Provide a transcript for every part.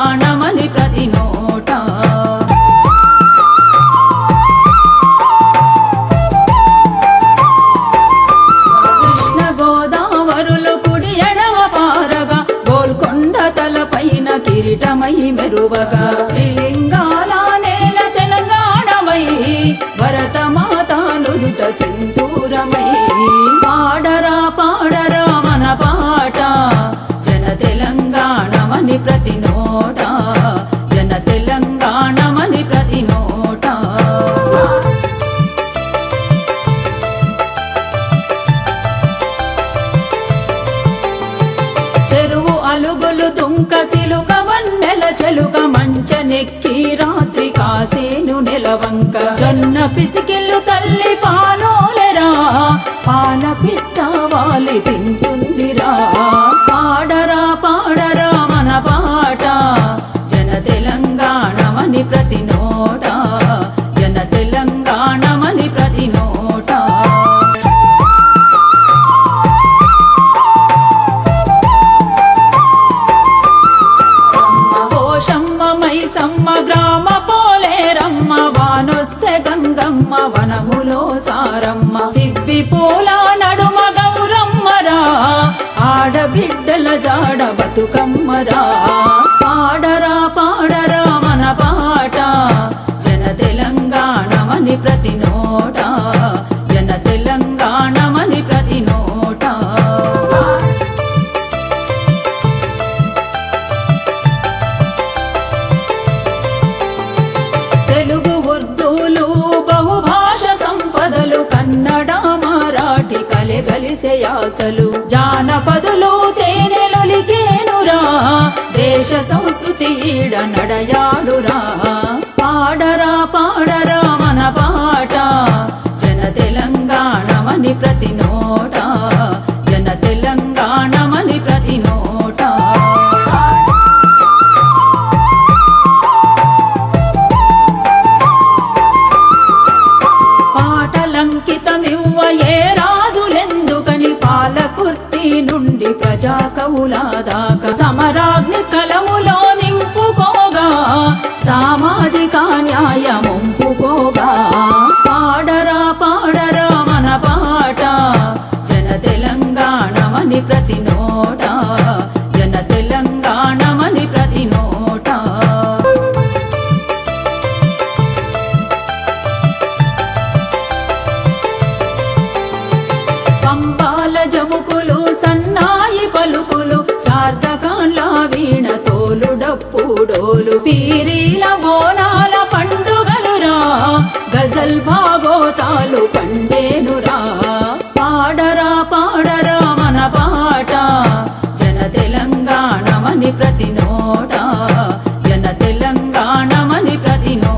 తెలంగాణమని ప్రతి నోట. కృష్ణ గోదావరులు కుడి ఎడమ పారగా గోల్కొండ తలపైన కిరీటమై మెరువగా లింగాల నేల తెలంగాణమై భరతమాత నుదుట సింధూరమై పాడరా పాడరా మన పాట జన తెలంగాణమని ప్రతి నోట జన తెలంగాణమని ప్రతి నోట. చెరువు అలుగులు తుంక సిలుక వన్నెల చెలుక మంచనెక్కి రాత్రి కాసేను నెలవంక జొన్న పిసికిల్లు తల్లి పాలోలెరా పాల పిట్ట వాలి తింటుందిరా. పాడరా పాడరా మన పాట జన తెలంగాణమని ప్రతి నోట జన తెలంగాణమని ప్రతి నోట. పోషమ్మ మైసమ్మ గ్రామ పోలేరమ్మ వానొస్తే గంగమ్మ వనములో సారమ్మ సిబ్బి పూల నడుమ గౌరమ్మరా ఆడబిడ్డల జాడ బతుకమ్మరా. పాడరా పాడరా మన పాట జన తెలంగాణమని ప్రతి నోట జన తెలంగాణమని ప్రతి నోట. తెలుగు ఉర్దూలు బహుభాష సంపదలు కన్నడ మరాఠీ కలెగలిసే యాసలు జానపదులు తేనెలొలికేనురా దేశ సంస్కృతి ఈడ నడయాడురా. పాడరా పాడరా మన పాట జన తెలంగాణమని ప్రతి నోట జన తెలంగాణమని ప్రతి నోట. పాటలంకితమివ్వ ఏ రాజులెందుకని పాలకుర్తి నుండి ప్రజా కవుల దాకా సమరాగ్ని కలములో నింపుకోగా సామాజిక న్యాయముంపుకోగా. పాడరా పాడరా మన పాట జన తెలంగాణమని ప్రతి నోట జన తెలంగాణమని ప్రతి నోట. పంబాల జముకులు సన్నాయి పలుకులు సార్థకాన్ల వీణ తోలు డప్పుడోలు పీరీల బోనాల పండుగలురా గజల్ భాగోతాలు పండేనురా. పాడరా పాడరా మన పాట జన తెలంగాణమని ప్రతి నోట జన తెలంగాణమని ప్రతి నోట.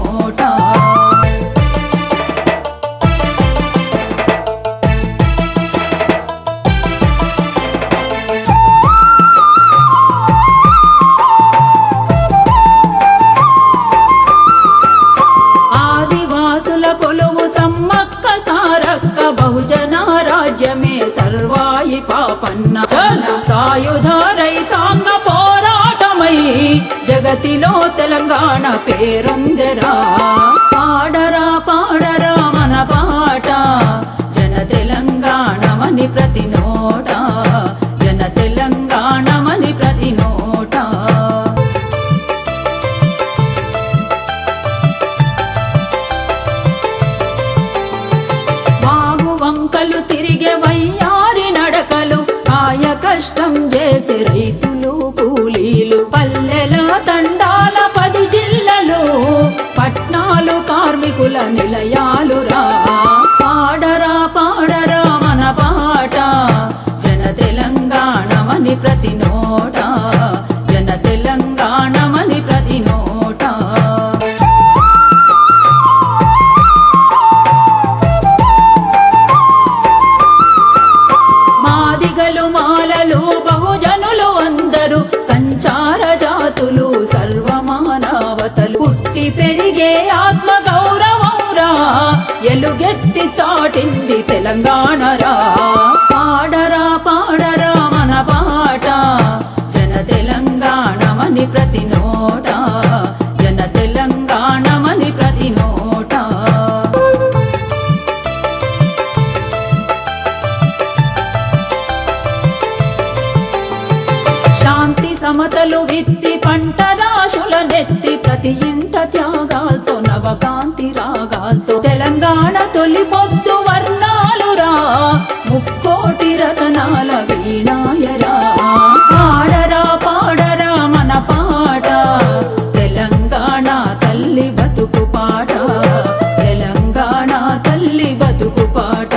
ఆదివాసుల కొలువు సమ్మక్క సారక్క బహుజన రాజ్యమే సర్వాయి పాపన్న జన సాయుధ రైతాంగ పోరాటమై జగతిలో తెలంగాణ పేరొందెరా. పాడరా పాడరా మన పాట జన తెలంగాణమని ప్రతి నోట జన తెలంగాణమని ప్రతి నోట. వంకలు తిరిగే వయ్యారి నడకలు కాయ కష్టం చేసే రైతులు కూలీలు పల్లెల తండాల 10 జిల్లాలు పట్నాలు కార్మికుల నిలయాలురా. పాడరా పాడరా మన పాట జన తెలంగాణమని ప్రతి నోట జన తెలంగాణమని ప్రతి నోట. మాదిగలు మాలలు బహుజనులు అందరూ సంచార జాతులు సర్వమానవతలు పుట్టి పెరిగే ఆత్మ గౌరవంరా ఎలుగెత్తి చాటింది తెలంగాణరా. పాడరా పాడరా మన పాట జన తెలంగాణమని ప్రతి నోట ప్రతి ఇంట త్యాగాలతో నవకాంతి రాగాలతో తెలంగాణ తొలి పొద్దు వర్ణాలురా ముక్కోటి రతనాల వీణాయరా పాడరా పాడరా మన పాట తెలంగాణ తల్లి బతుకు పాట తెలంగాణ తల్లి బతుకు పాట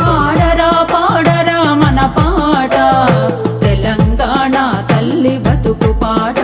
పాడరా పాడరా మన పాట తెలంగాణ తల్లి బతుకు పాట